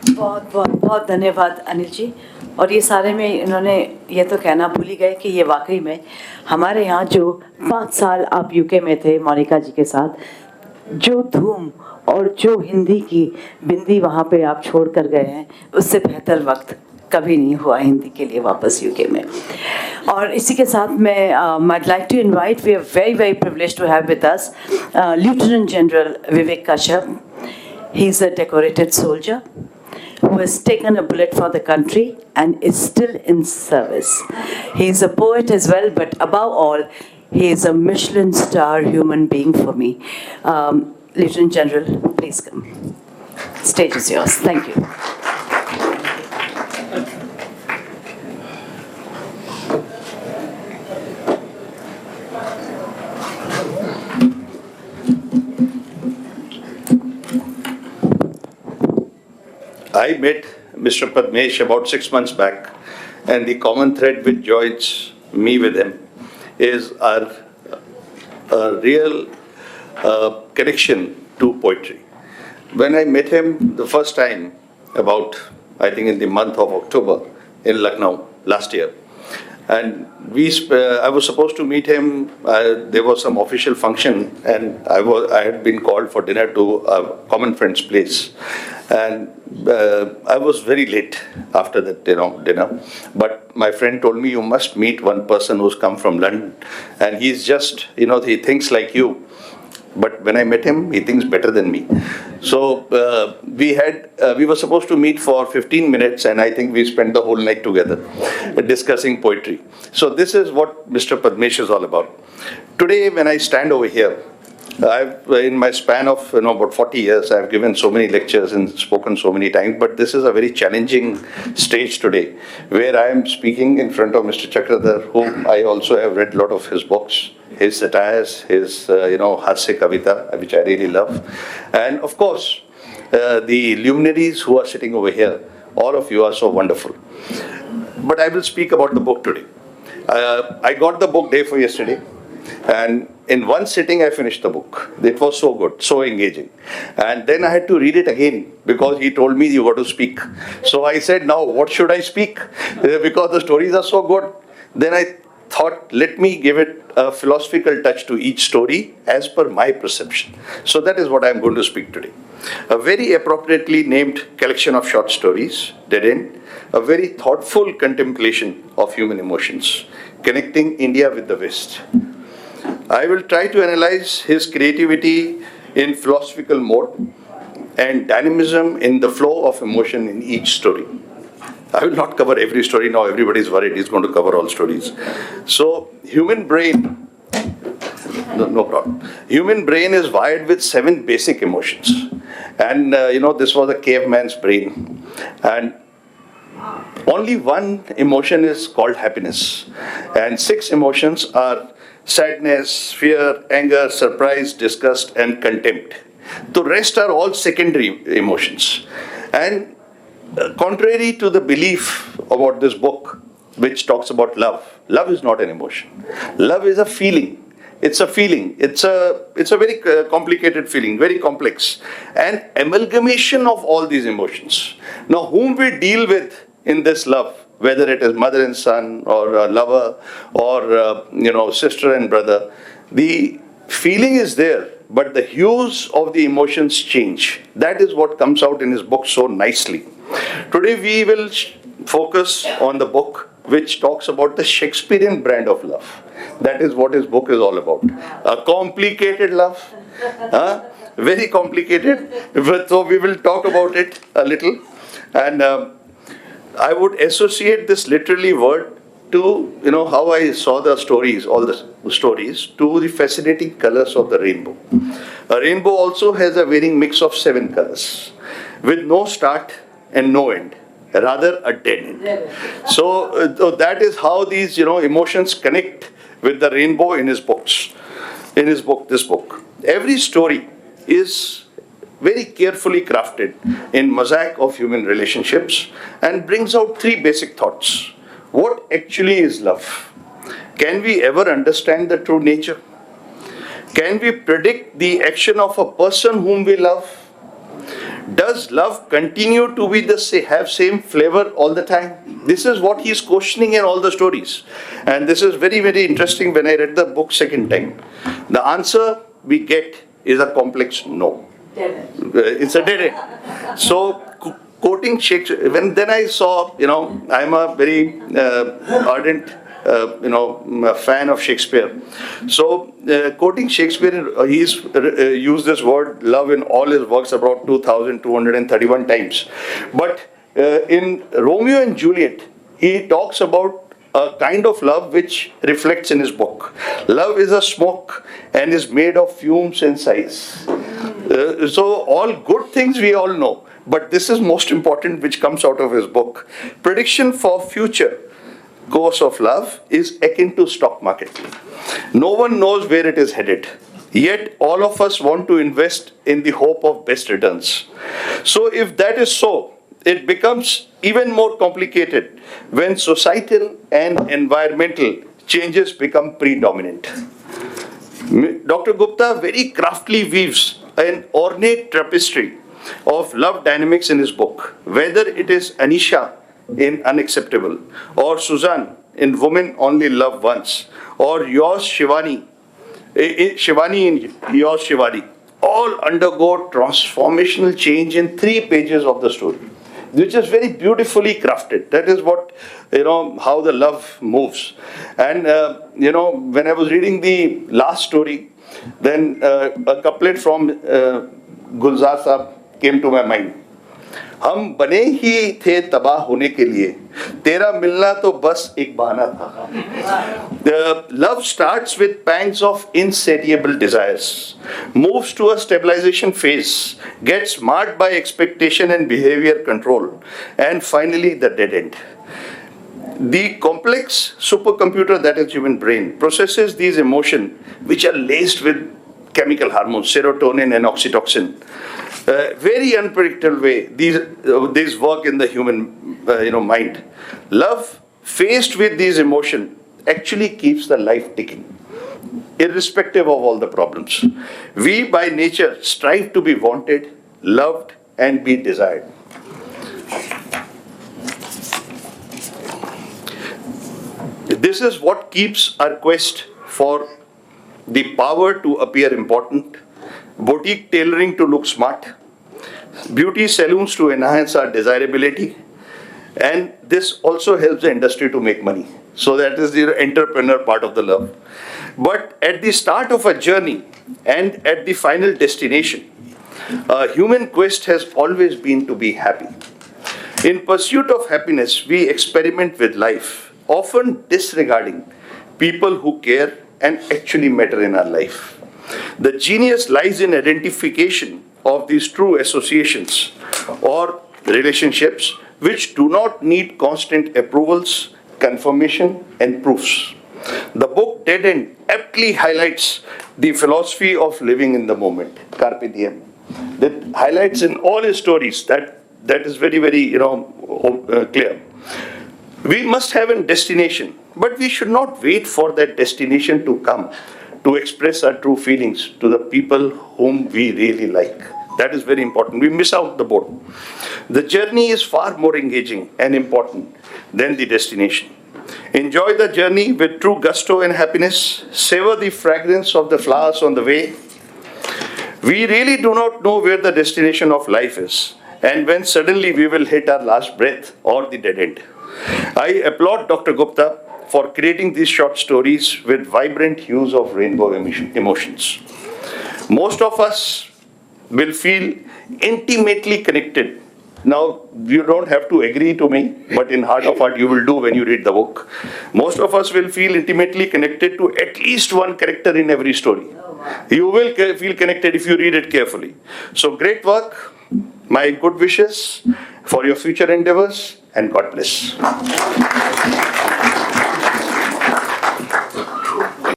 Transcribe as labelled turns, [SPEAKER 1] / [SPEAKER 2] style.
[SPEAKER 1] बहुत बहुत बहुत धन्यवाद अनिल जी। और ये सारे में इन्होंने ये तो कहना भूल ही गए कि ये वाकई में हमारे यहाँ जो 5 साल आप यूके में थे मोनिका जी के साथ, जो धूम और जो हिंदी की बिंदी वहाँ पे आप छोड़ कर गए हैं, उससे बेहतर वक्त कभी नहीं हुआ हिंदी के लिए वापस यूके में। और इसी के साथ मैं I'd like to invite, we are very very privileged to have with us Lieutenant General Vivek Kashyap. He's a decorated soldier who has taken a bullet for the country and is still in service. He's a poet as well, but above all, he is a Michelin star human being for me. Lieutenant General, please come. Stage is yours. Thank you.
[SPEAKER 2] I met Mr. Padmesh about 6 months back, and the common thread which joins me with him is a real connection to poetry. When I met him the first time, about I think in the month of October in Lucknow last year, and I was supposed to meet him. There was some official function, and I had been called for dinner to a common friend's place, and I was very late after that dinner. But my friend told me, you must meet one person who's come from London, and he's just he thinks like you. But when I met him, he thinks better than me. So we were supposed to meet for 15 minutes, and I think we spent the whole night together discussing poetry. So this is what Mr. Padmesh is all about. Today, when I stand over here, in my span of about 40 years, I've given so many lectures and spoken so many times, but this is a very challenging stage today, where I am speaking in front of Mr. Chakradhar, whom I also have read a lot of his books, his satires, his Hasya Kavita, which I really love, and of course the luminaries who are sitting over here. All of you are so wonderful. But I will speak about the book today. I got the book day for yesterday, and in one sitting I finished the book. It was so good, so engaging. And then I had to read it again because he told me you got to speak. So I said, now what should I speak? Because the stories are so good. Then I thought, let me give it a philosophical touch to each story as per my perception. So that is what I am going to speak today. A very appropriately named collection of short stories, Dead End, a very thoughtful contemplation of human emotions, connecting India with the West. I will try to analyze his creativity in philosophical mode and dynamism in the flow of emotion in each story. I will not cover every story now. Everybody is worried he's going to cover all stories. So, human brain, no problem. Human brain is wired with 7 basic emotions. And, this was a caveman's brain. And only one emotion is called happiness. And 6 emotions are sadness, fear, anger, surprise, disgust, and contempt. The rest are all secondary emotions. And contrary to the belief about this book, which talks about love, love is not an emotion. Love is a feeling. It's a feeling. It's a very complicated feeling, very complex. An amalgamation of all these emotions. Now, whom we deal with in this love, whether it is mother and son, or a lover, or sister and brother, the feeling is there, but the hues of the emotions change. That is what comes out in his book so nicely. Today we will focus on the book which talks about the Shakespearean brand of love. That is what his book is all about. A complicated love, very complicated. So we will talk about it a little, and I would associate this literally word to how I saw the stories, all the stories, to the fascinating colors of the rainbow. A rainbow also has a varying mix of 7 colors, with no start and no end, rather a dead end. So that is how these emotions connect with the rainbow in his books. In his book, this book, every story is very carefully crafted in mosaic of human relationships and brings out 3 basic thoughts. What actually is love? Can we ever understand the true nature? Can we predict the action of a person whom we love? Does love continue to be have same flavor all the time? This is what he's questioning in all the stories. And this is very, very interesting when I read the book second time. The answer we get is a complex no. It's a dead end. So, quoting Shakespeare, then I saw, I'm a very ardent, fan of Shakespeare. So, quoting Shakespeare, he's used this word love in all his works about 2,231 times. But in Romeo and Juliet, he talks about a kind of love which reflects in his book. Love is a smoke and is made of fumes and sighs. So all good things we all know, but this is most important which comes out of his book. Prediction for future course of love is akin to stock market. No one knows where it is headed. Yet all of us want to invest in the hope of best returns. So if that is so, it becomes even more complicated when societal and environmental changes become predominant. Dr. Gupta very craftily weaves an ornate tapestry of love dynamics in his book, whether it is Anisha in Unacceptable, or Suzanne in Women Only Love Once, or yours Shivani in Yours Shivani, all undergo transformational change in 3 pages of the story, which is very beautifully crafted. That is what, how the love moves. And, when I was reading the last story, then a couplet from Gulzar Saab came to my mind. हम बने ही थे तबाह होने के लिए, तेरा मिलना तो बस एक बहाना था. The love starts with pangs of insatiable desires, moves to a stabilization phase, gets marred by expectation and behavior control, and finally the dead end. The complex supercomputer that is human brain processes these emotions which are laced with chemical hormones, serotonin and oxytocin. Very unpredictable way these work in the human mind. Love faced with these emotions actually keeps the life ticking, irrespective of all the problems. We by nature strive to be wanted, loved and be desired. This is what keeps our quest for the power to appear important, boutique tailoring to look smart, beauty salons to enhance our desirability, and this also helps the industry to make money. So that is the entrepreneur part of the love. But at the start of a journey and at the final destination, a human quest has always been to be happy. In pursuit of happiness, we experiment with life, often disregarding people who care and actually matter in our life. The genius lies in identification of these true associations or relationships which do not need constant approvals, confirmation, and proofs. The book Dead End aptly highlights the philosophy of living in the moment, carpe diem. That highlights in all his stories that is very, very clear. We must have a destination, but we should not wait for that destination to come to express our true feelings to the people whom we really like. That is very important. We miss out the boat. The journey is far more engaging and important than the destination. Enjoy the journey with true gusto and happiness. Savor the fragrance of the flowers on the way. We really do not know where the destination of life is, and when suddenly we will hit our last breath or the dead end. I applaud Dr. Gupta for creating these short stories with vibrant hues of rainbow emotions. Most of us will feel intimately connected. Now, you don't have to agree to me, but in heart of heart you will do when you read the book. Most of us will feel intimately connected to at least one character in every story. You will feel connected if you read it carefully. So great work. My good wishes for your future endeavors, and God bless.